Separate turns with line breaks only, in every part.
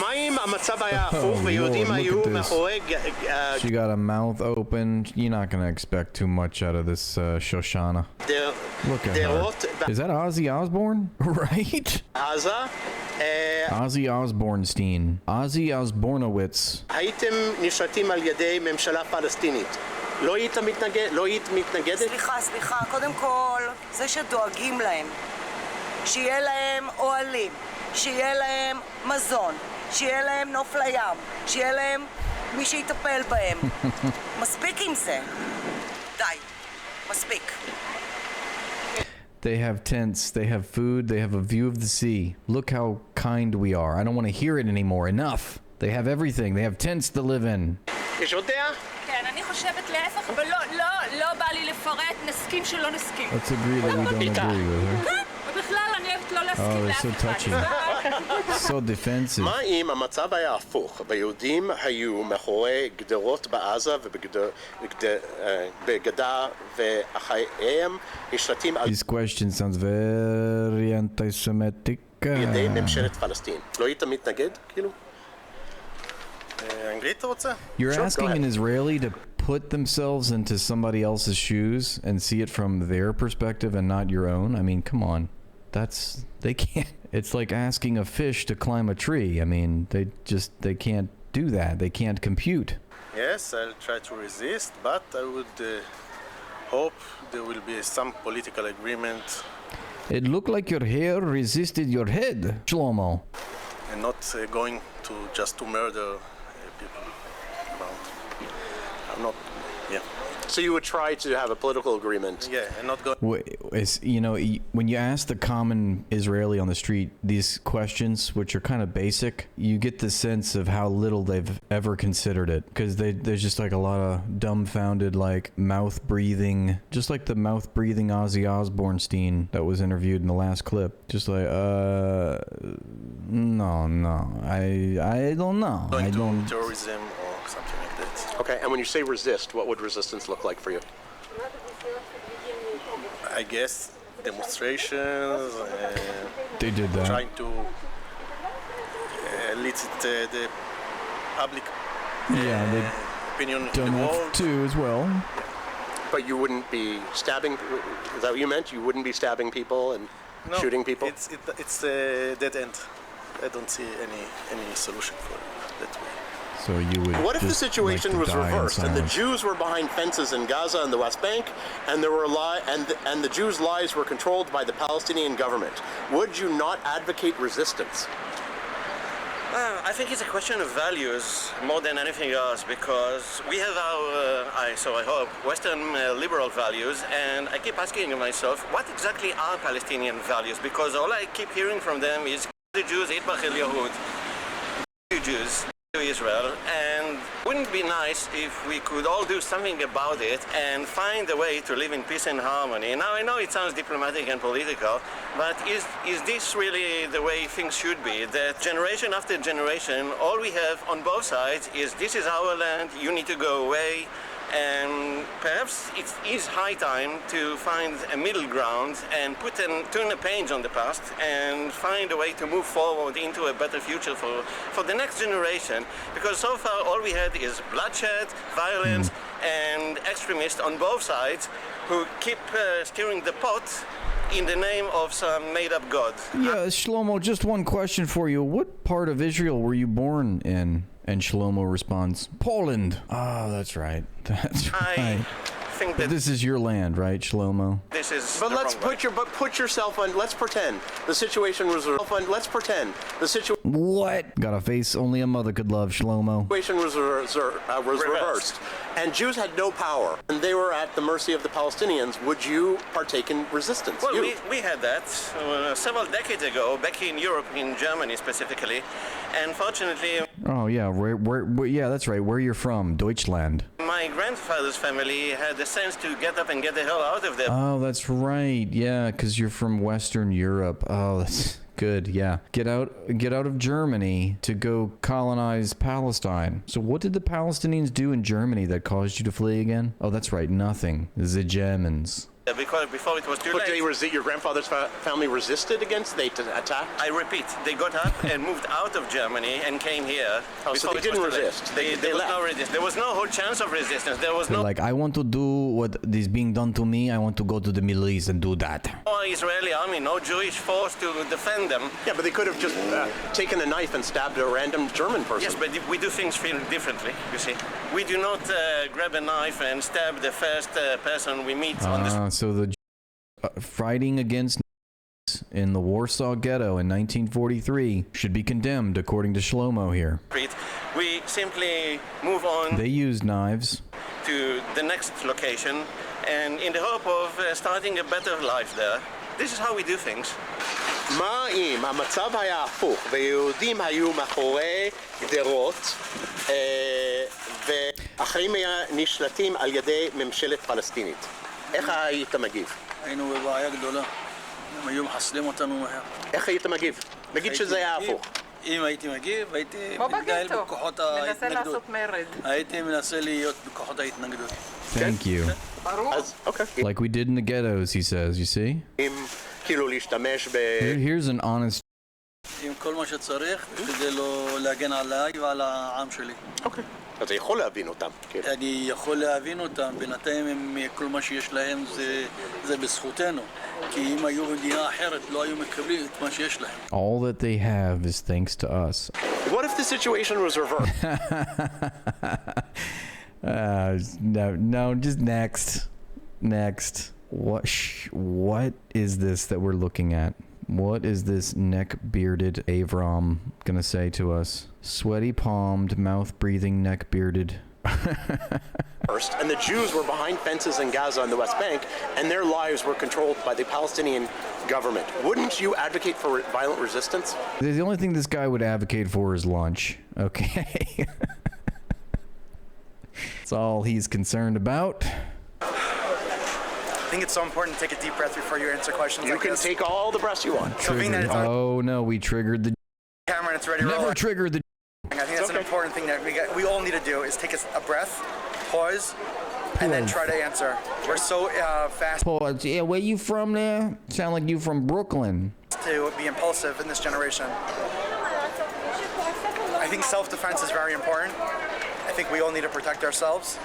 מה אם המצב היה הפוך ויהודים היו מאחורי...
She got a mouth open. You're not gonna expect too much out of this Shoshana. Look at her. Is that Ozzy Osbourne? Right?
עזה.
Ozzy Osbournestein. Ozzy Osbournowitz.
הייתם נשלטים על ידי ממשלה פלסטינית. לא היית מתנגדת?
סליחה, קודם כל, זה שדואגים להם, שיהיה להם אוהלים, שיהיה להם מזון, שיהיה להם נוף לים, שיהיה להם מי שיטפל בהם. מספיק עם זה. די, מספיק.
They have tents, they have food, they have a view of the sea. Look how kind we are. I don't want to hear it anymore. Enough. They have everything. They have tents to live in.
יש עוד דעה?
כן, אני חושבת להפך, אבל לא בא לי לפרט, נסכים שלא נסכים.
Let's agree that we don't agree with her.
כן, ובכלל אני אוהבת לא להסכים לאף אחד.
Oh, they're so touchy. So defensive.
מה אם המצב היה הפוך? ביהודים היו מאחורי גדרות בעזה ובגדה ואחריהם נשלטים על...
This question sounds very anti-Semitic.
ידי ממשלת פלסטין. לא היית מתנגד, כאילו?
You're asking an Israeli to put themselves into somebody else's shoes and see it from their perspective and not your own? I mean, come on. They can't. It's like asking a fish to climb a tree. I mean, they can't do that. They can't compute.
Yes, I'll try to resist, but I would hope there will be some political agreement.
It looked like your hair resisted your head, Shlomo.
And not going to just to murder people. I'm not, yeah.
So you would try to have a political agreement?
Yeah, and not go...
You know, when you ask the common Israeli on the street these questions, which are kind of basic, you get the sense of how little they've ever considered it. Because there's just like a lot of dumbfounded, like, mouth-breathing, just like the mouth-breathing Ozzy Osbournestein that was interviewed in the last clip. Just like, no, I don't know.
Going to terrorism or something like that.
Okay, and when you say resist, what would resistance look like for you?
I guess demonstrations.
They did that.
Trying to elicit the public opinion in the world.
Too, as well.
Yeah.
But you wouldn't be stabbing. Is that what you meant? You wouldn't be stabbing people and shooting people?
It's a dead end. I don't see any solution for that way.
So you would.
What if the situation was reversed and the Jews were behind fences in Gaza and the West Bank, and there were and the Jews' lives were controlled by the Palestinian government? Would you not advocate resistance?
I think it's a question of values more than anything else, because we have our, I hope, Western liberal values, and I keep asking myself, what exactly are Palestinian values? Because all I keep hearing from them is the Jews, Itbach el Yahud, Jews to Israel, and wouldn't it be nice if we could all do something about it and find a way to live in peace and harmony? Now, I know it sounds diplomatic and political, but is this really the way things should be? That generation after generation, all we have on both sides is this is our land, you need to go away, and perhaps it is high time to find a middle ground and turn a page on the past and find a way to move forward into a better future for the next generation, because so far all we had is bloodshed, violence, and extremists on both sides who keep stirring the pot in the name of some made-up god.
Yeah, Shlomo, just one question for you. What part of Israel were you born in? And Shlomo responds, Poland. Oh, that's right. That's right.
I think that
this is your land, right, Shlomo?
This is.
But put yourself on. Let's pretend the situation was. Let's pretend the situation.
What? Got a face only a mother could love, Shlomo.
Situation was reversed, and Jews had no power, and they were at the mercy of the Palestinians. Would you partake in resistance?
Well, we had that several decades ago, back in Europe, in Germany specifically, and fortunately.
Oh yeah, yeah, that's right. Where you're from, Deutschland.
My grandfather's family had the sense to get up and get the hell out of there.
Oh, that's right. Yeah, because you're from Western Europe. Oh, that's good. Yeah, get out of Germany to go colonize Palestine. So what did the Palestinians do in Germany that caused you to flee again? Oh, that's right. Nothing. The Germans.
Because before it was too
But
late.
your grandfather's family resisted against? They attacked?
I repeat, they got up and moved out of Germany and came here.
Oh, so they didn't resist. They
There was
left.
no resistance. There was no whole chance of resistance. There was
They're
no
like, I want to do what is being done to me. I want to go to the Middle East and do that.
Israeli army, no Jewish force to defend them.
Yeah, but they could have just taken a knife and stabbed a random German person.
Yes, but we do things differently, you see. We do not grab a knife and stab the first person we meet on the
So the fighting against in the Warsaw Ghetto in 1943 should be condemned, according to Shlomo here.
street. We simply move on
They used knives.
to the next location and in the hope of starting a better life there. This is how we do things.
מה אם המצב היה הפוך ויהודים היו מאחורי גדרות והחיים נשלטים על ידי ממשלת פלסטינית? איך היית מגיב?
היינו בבעיה גדולה. הם היו מחסלים אותנו מהר.
איך היית מגיב? נגיד שזה היה הפוך.
אם הייתי מגיב, הייתי
כמו
מתגייל
בגטו,
בכוחות
מנסה
ההתנגדות.
לעשות מרד.
הייתי מנסה להיות בכוחות ההתנגדות.
Thank you.
ברור.
אז אוקיי.
Like we did in the ghettos, he says, you see?
אם כאילו להשתמש
Here's an honest...
עם כל מה שצריך, כדי לא להגן עליי ועל העם שלי.
אוקיי. אז אתה יכול להבין אותם.
אני יכול להבין אותם, בינתיים כל מה שיש להם זה בזכותנו. כי אם היו במדינה אחרת, לא היו מקבלים את מה שיש להם.
All that they have is thanks to us.
What if the situation was reversed?
No, just next. What is this that we're looking at? What is this neck-bearded Avram gonna say to us? Sweaty-palmed, mouth-breathing, neck-bearded.
First, and the Jews were behind fences in Gaza and the West Bank, and their lives were controlled by the Palestinian government. Wouldn't you advocate for violent resistance?
The only thing this guy would advocate for is lunch. Okay. That's all he's concerned about.
I think it's so important to take a deep breath before you answer questions
You
like
can
this.
take all the breaths you want.
So being that it's on
Oh no, we triggered the...
camera and it's ready to roll,
Never triggered the...
I think that's an important thing that we all need to do is take a breath, pause, and then try to answer. We're so fast
Pause. Yeah, where you from there? Sound like you from Brooklyn.
to be impulsive in this generation. I think self-defense is very important. I think we all need to protect ourselves.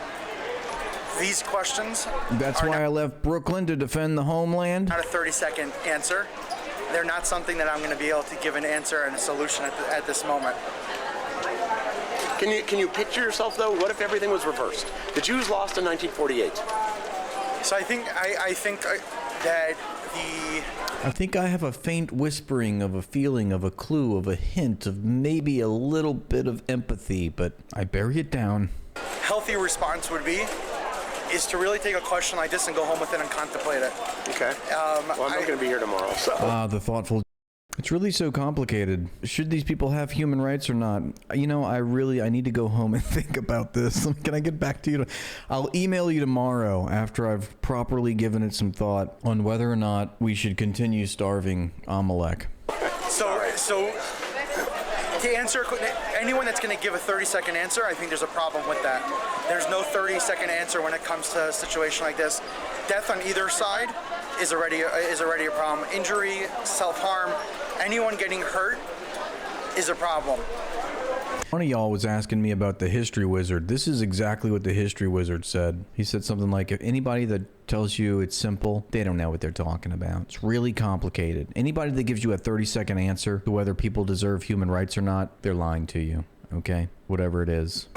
These questions
That's
are
why I
not,
left Brooklyn to defend the homeland.
not a 30-second answer. They're not something that I'm going to be able to give an answer and a solution at this moment.
Can you picture yourself though? What if everything was reversed? The Jews lost in 1948.
So I think that the
I think I have a faint whispering of a feeling, of a clue, of a hint, of maybe a little bit of empathy, but I bury it down.
healthy response would be is to really take a question like this and go home with it and contemplate it.
Okay. Well, I'm not going to be here tomorrow, so.
The thoughtful... It's really so complicated. Should these people have human rights or not? You know, I need to go home and think about this. Can I get back to you? I'll email you tomorrow after I've properly given it some thought on whether or not we should continue starving Amalek.
So to answer anyone that's going to give a 30-second answer, I think there's a problem with that. There's no 30-second answer when it comes to a situation like this. Death on either side is already a problem. Injury, self-harm, anyone getting hurt is a problem.
One of y'all was asking me about the history wizard. This is exactly what the history wizard said. He said something like, if anybody that tells you it's simple, they don't know what they're talking about. It's really complicated. Anybody that gives you a 30-second answer to whether people deserve human rights or not, they're lying to you. Okay? Whatever it is.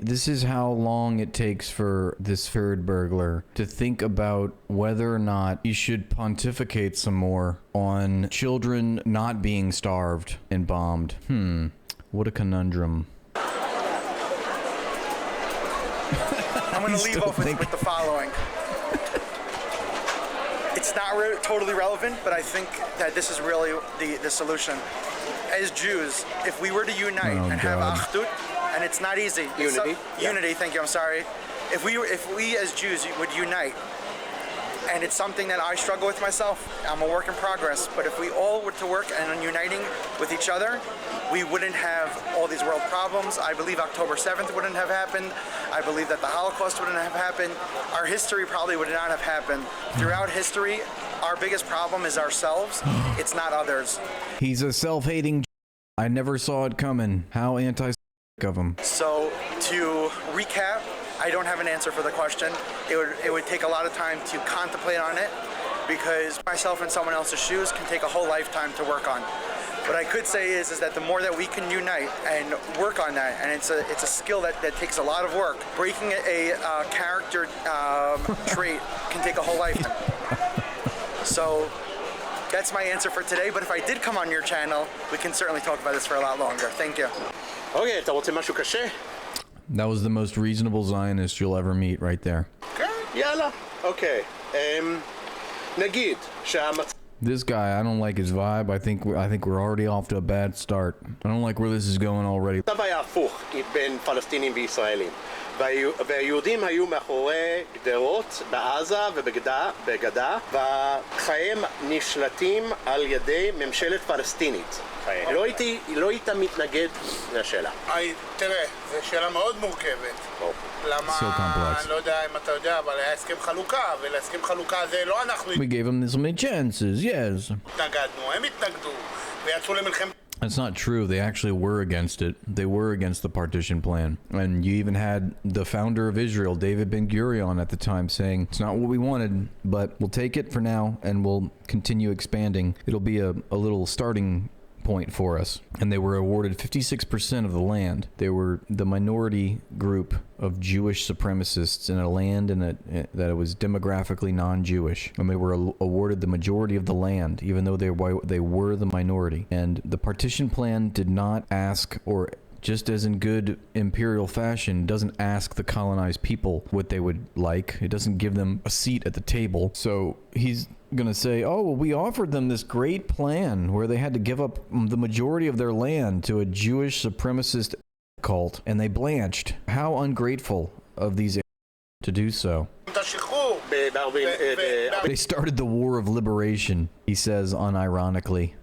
This is how long it takes for this third burglar to think about whether or not he should pontificate some more on children not being starved and bombed. What a conundrum.
I'm going to leave off with the following. It's not totally relevant, but I think that this is really the solution. As Jews, if we were to unite and have achdut, and it's not easy.
Unity.
Unity, thank you, I'm sorry. If we as Jews would unite and it's something that I struggle with myself. I'm a work in progress, but if we all were to work and uniting with each other, we wouldn't have all these world problems. I believe October 7th wouldn't have happened. I believe that the Holocaust wouldn't have happened. Our history probably would not have happened. Throughout history, our biggest problem is ourselves. It's not others.
He's a self-hating. I never saw it coming. How anti of him.
So to recap, I don't have an answer for the question. It would take a lot of time to contemplate on it, because myself in someone else's shoes can take a whole lifetime to work on. What I could say is that the more that we can unite and work on that, and it's a skill that takes a lot of work. Breaking a character trait can take a whole lifetime. So that's my answer for today, but if I did come on your channel, we can certainly talk about this for a lot longer. Thank you.
אוקיי, אתה רוצה משהו קשה?
That was the most reasonable Zionist you'll ever meet right there.
כן, יאללה. אוקיי. נגיד שהמצב...
This guy, I don't like his vibe. I think we're already off to a bad start. I don't like where this is going already.
המצב היה הפוך בין פלסטינים וישראלים. והיהודים היו מאחורי גדרות בעזה ובגדה, וחייהם נשלטים על ידי ממשלת פלסטינית. לא היית מתנגד לשאלה.
תראה, זו שאלה מאוד מורכבת. למה, אני לא יודע אם אתה יודע, אבל היה הסכם חלוקה, ולהסכם חלוקה הזה לא אנחנו...
We gave them so many chances, yes.
התנגדנו, הם התנגדו, ויצאו למלחמת...
That's not true. They actually were against it. They were against the partition plan. And you even had the founder of Israel, David Ben-Gurion, at the time saying, it's not what we wanted, but we'll take it for now and we'll continue expanding. It'll be a little starting point for us. And they were awarded 56% of the land. They were the minority group of Jewish supremacists in a land that it was demographically non-Jewish, and they were awarded the majority of the land, even though they were the minority. And the partition plan did not ask, or just as in good imperial fashion, doesn't ask the colonized people what they would like. It doesn't give them a seat at the table. So he's gonna say, oh, well, we offered them this great plan where they had to give up the majority of their land to a Jewish supremacist cult, and they blanched. How ungrateful of these to do so. They started the war of liberation, he says unironically.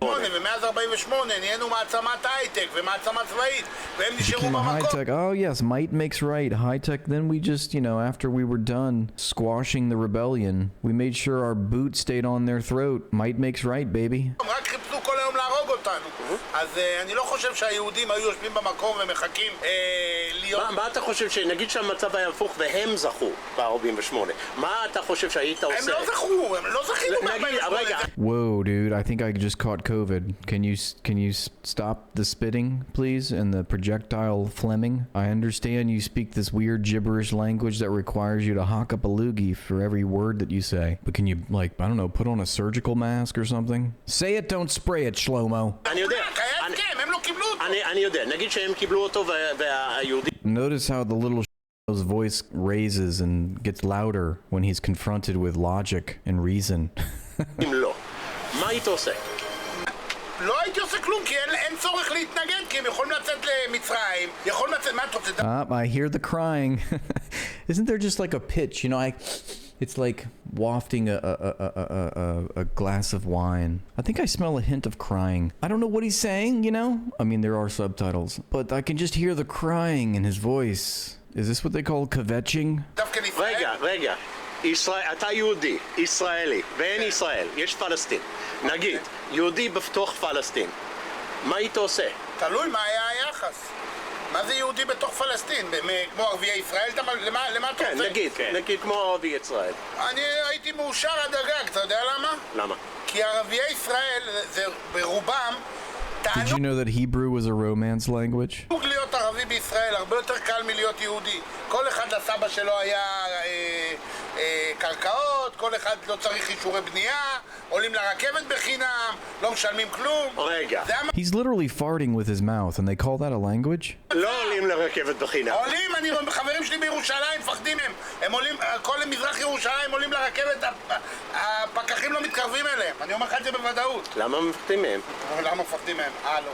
High tech. Oh yes, might makes right. High tech. Then we just, after we were done squashing the rebellion, we made sure our boots stayed on their throat. Might makes right, baby.
אז אני לא חושב שהיהודים היו יושבים במקום ומחכים להיות...
מה אתה חושב, שנגיד שהמצב היה הפוך והם זכו ב-48, מה אתה חושב שהיית עושה?
הם לא זכו, הם לא זכינו ב-48.
Whoa, dude, I think I just caught COVID. Can you stop the spitting, please, and the projectile Fleming? I understand you speak this weird gibberish language that requires you to hawk up a loogie for every word that you say. But can you, I don't know, put on a surgical mask or something? Say it, don't spray it, Shlomo.
אני יודע, נגיד שהם קיבלו אותו והיהודים...
Notice how the little show's voice raises and gets louder when he's confronted with logic and reason.
לא. מה היית עושה?
לא הייתי עושה כלום, כי אין צורך להתנגד, כי הם יכולים לצאת למצרים, יכולים לצאת... מה אתה רוצה?
I hear the crying. Isn't there just like a pitch, It's like wafting a glass of wine. I think I smell a hint of crying. I don't know what he's saying, I mean, there are subtitles, but I can just hear the crying in his voice. Is this what they call kvetching?
רגע. אתה יהודי, ישראלי, ואין ישראל, יש פלסטין. נגיד, יהודי בתוך פלסטין. מה היית עושה?
תלוי מה היה היחס. מה זה יהודי בתוך פלסטין? כמו ערביי ישראל? למה אתה רוצה?
כן, נגיד כמו ערביי ישראל.
אני הייתי מאושר עד הגג, אתה יודע למה?
למה?
כי ערביי ישראל, זה ברובם...
Did you know that Hebrew was a romance language?
להיות ערבי בישראל הרבה יותר קל מלהיות יהודי. כל אחד לסבא שלו היה קרקעות, כל אחד לא צריך אישורי בנייה, עולים לרכבת בחינם, לא משלמים כלום.
רגע.
He's literally farting with his mouth, and they call that a language?
לא עולים לרכבת בחינם.
עולים, חברים שלי בירושלים מפחדים הם. הם עולים, כל מזרח ירושלים עולים לרכבת, הפקחים לא מתקרבים אליהם. אני אומר לך את זה בוודאות.
למה מפחדים מהם?
למה מפחדים מהם? לא.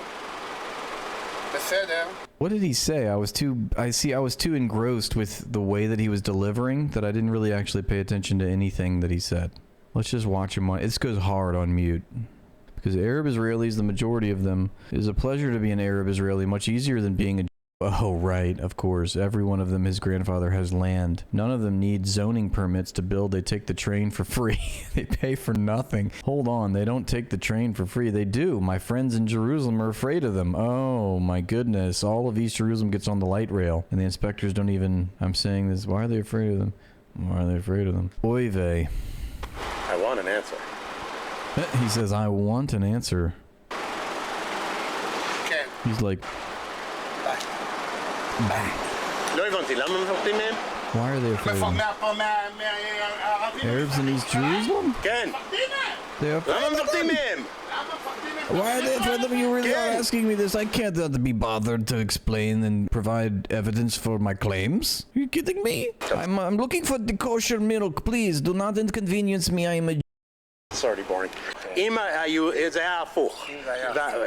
בסדר.
What did he say? I was too engrossed with the way that he was delivering that I didn't really actually pay attention to anything that he said. Let's just watch him on. This goes hard on mute. Because Arab Israelis, the majority of them, it is a pleasure to be an Arab Israeli, much easier than being a... Oh, right, of course. Every one of them, his grandfather has land. None of them need zoning permits to build. They take the train for free. They pay for nothing. Hold on, they don't take the train for free. They do. My friends in Jerusalem are afraid of them. Oh, my goodness. All of East Jerusalem gets on the light rail. And the inspectors don't even... I'm saying this. Why are they afraid of them? Why are they afraid of them? Oy vey.
I want an answer.
He says, I want an answer.
כן.
He's like...
לא הבנתי, למה מפחדים מהם?
Why are they afraid of them?
מהערבים.
Arabs in East Jerusalem?
כן.
They are...
למה מפחדים מהם?
Why are they afraid of them? You really are asking me this? I can't be bothered to explain and provide evidence for my claims. Are you kidding me? I'm looking for the kosher milk. Please, do not inconvenience me. I am a...
It's already boring. אם זה היה הפוך,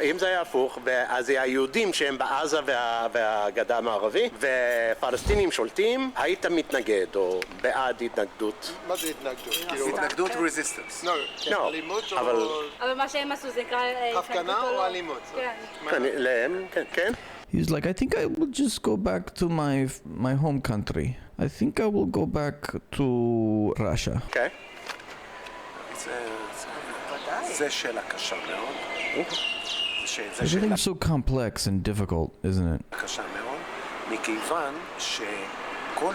אם זה היה הפוך, אז היהודים שהם בעזה והגדה המערבית ופלסטינים שולטים, היית מתנגד או בעד התנגדות?
מה זה התנגדות?
התנגדות רזיסטנס.
לא,
אבל מה שהם עשו זה נקרא...
הפגנה או אלימות?
כן.
להם, כן.
He's like, I think I will just go back to my home country. I think I will go back to Russia.
Okay.
זה שאלה קשה מאוד.
Everything's so complex and difficult, isn't it?
קשה מאוד, מכיוון שכל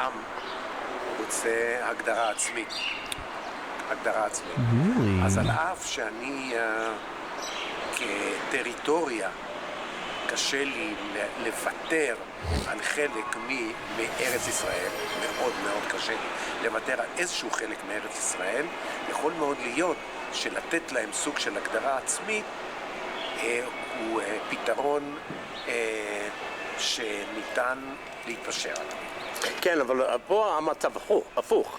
עם רוצה הגדרה עצמית. הגדרה עצמית.
Really?
אז על אף שאני כטריטוריה קשה לי לוותר על חלק מארץ ישראל, מאוד מאוד קשה לי לוותר על איזשהו חלק מארץ ישראל, יכול מאוד להיות שלתת להם סוג של הגדרה עצמית הוא פתרון שניתן להתפשר עליו.
כן, אבל פה המצב הפוך.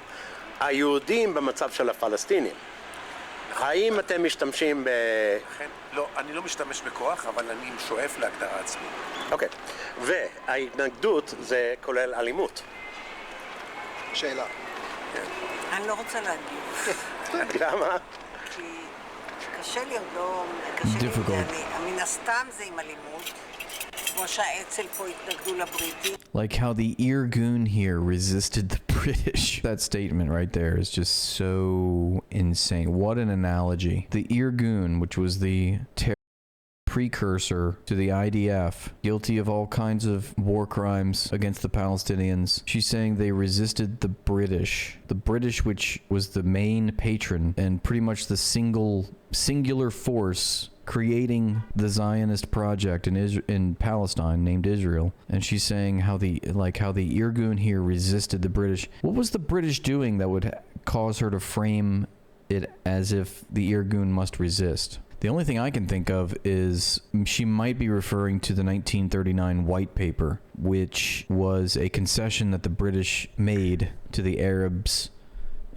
היהודים במצב של הפלסטינים. האם אתם משתמשים ב...
לא, אני לא משתמש בכוח, אבל אני שואף להגדרה עצמית.
אוקיי. וההתנגדות זה כולל אלימות.
שאלה.
אני לא רוצה להגיב.
למה?
כי קשה לי עוד לא... קשה לי... מן הסתם זה עם אלימות. כמו שהאצ"ל פה התנגדו לבריטים.
Like how the Irgun here resisted the British. That statement right there is just so insane. What an analogy. The Irgun, which was the precursor to the IDF, guilty of all kinds of war crimes against the Palestinians. She's saying they resisted the British. The British, which was the main patron and pretty much the singular force creating the Zionist project in Palestine named Israel. And she's saying how the Irgun here resisted the British. What was the British doing that would cause her to frame it as if the Irgun must resist? The only thing I can think of is she might be referring to the 1939 White Paper, which was a concession that the British made to the Arabs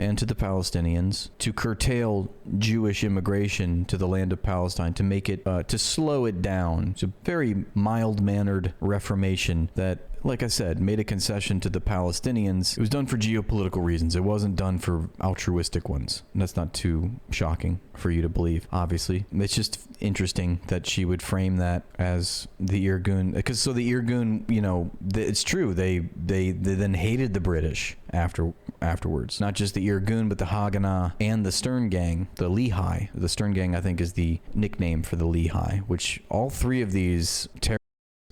and to the Palestinians to curtail Jewish immigration to the land of Palestine, to make it, to slow it down. It's a very mild-mannered reformation that, like I said, made a concession to the Palestinians. It was done for geopolitical reasons. It wasn't done for altruistic ones. And that's not too shocking for you to believe, obviously. It's just interesting that she would frame that as the Irgun. Because so the Irgun, you know, it's true. They then hated the British afterwards. Not just the Irgun, but the Haganah and the Stern Gang, the Lehigh. The Stern Gang, I think, is the nickname for the Lehigh, which all three of these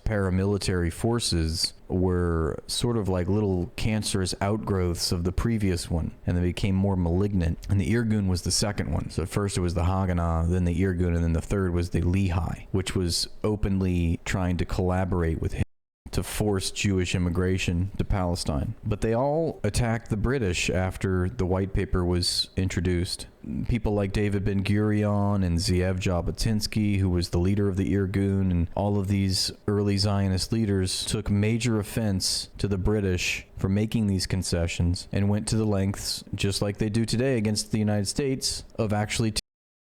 paramilitary forces were sort of like little cancerous outgrowths of the previous one, and they became more malignant. And the Irgun was the second one. So first it was the Haganah, then the Irgun, and then the third was the Lehigh, which was openly trying to collaborate with him to force Jewish immigration to Palestine. But they all attacked the British after the White Paper was introduced. People like David Ben-Gurion and Zeev Jabotinsky, who was the leader of the Irgun, and all of these early Zionist leaders took major offense to the British for making these concessions and went to the lengths, just like they do today against the United States, of actually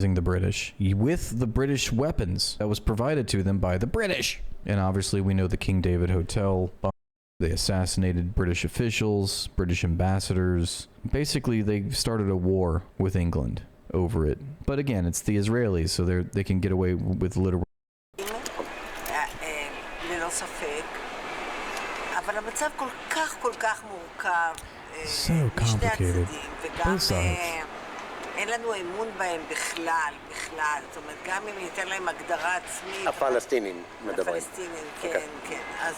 the British with the British weapons that was provided to them by the British. And obviously we know the King David Hotel. They assassinated British officials, British ambassadors. Basically, they started a war with England over it. But again, it's the Israelis, so they can get away with literal.
ללא ספק. אבל המצב כל כך מורכב.
So complicated. Both sides.
אין לנו אמון בהם בכלל. זאת אומרת, גם אם ניתן להם הגדרה עצמית.
הפלסטינים מדברים.
הפלסטינים, כן. אז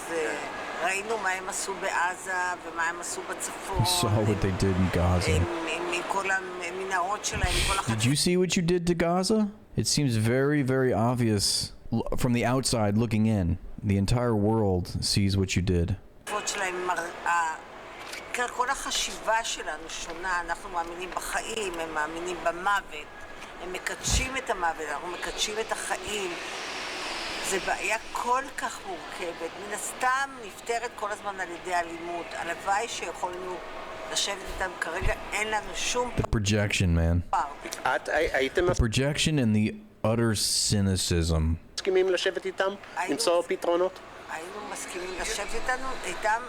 ראינו מה הם עשו בעזה ומה הם עשו בצפון.
You saw what they did in Gaza.
עם כל המנהרות שלהם,
Did you see what you did to Gaza? It seems very, very obvious from the outside looking in. The entire world sees what you did.
כל החשיבה שלנו שונה, אנחנו מאמינים בחיים, הם מאמינים במוות, הם מקדשים את המוות, אנחנו מקדשים את החיים. זה בעיה כל כך מורכבת, מן הסתם נפתרת כל הזמן על ידי אלימות. הלוואי שיכולנו לשבת איתם, כרגע אין לנו שום...
The projection, man. The projection and the utter cynicism.
מסכימים לשבת איתם? למצוא פתרונות?
היינו מסכימים לשבת איתם,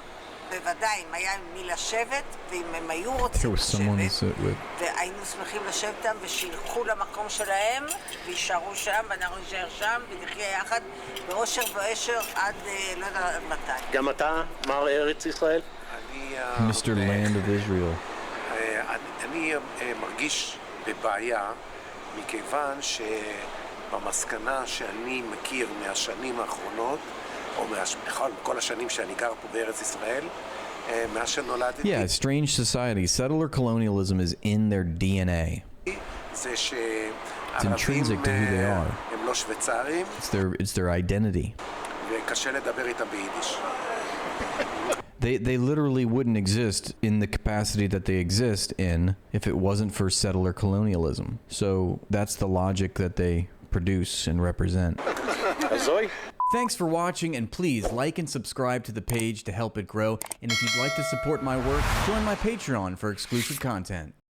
בוודאי, אם היה מי לשבת, ואם הם היו רוצים לשבת, והיינו שמחים לשבת איתם, ושילכו למקום שלהם, וישארו שם, ואנחנו נשאר שם, ונחיה יחד, באושר ועשר עד לא יודע מתי.
גם אתה, מר ארץ ישראל?
Mr. Land of Israel.
אני מרגיש בבעיה, מכיוון שבמסקנה שאני מכיר מהשנים האחרונות, או כל השנים שאני גר פה בארץ ישראל, מאז שנולדתי.
Yeah, strange society. Settler colonialism is in their DNA.
זה
It's intrinsic to who they are.
הם לא שוויצרים.
It's their identity.
וקשה לדבר איתם ביידיש.
They literally wouldn't exist in the capacity that they exist in if it wasn't for settler colonialism. So that's the logic that they produce and represent. Thanks for watching, and please like and subscribe to the page to help it grow. And if you'd like to support my work, join my Patreon for exclusive content.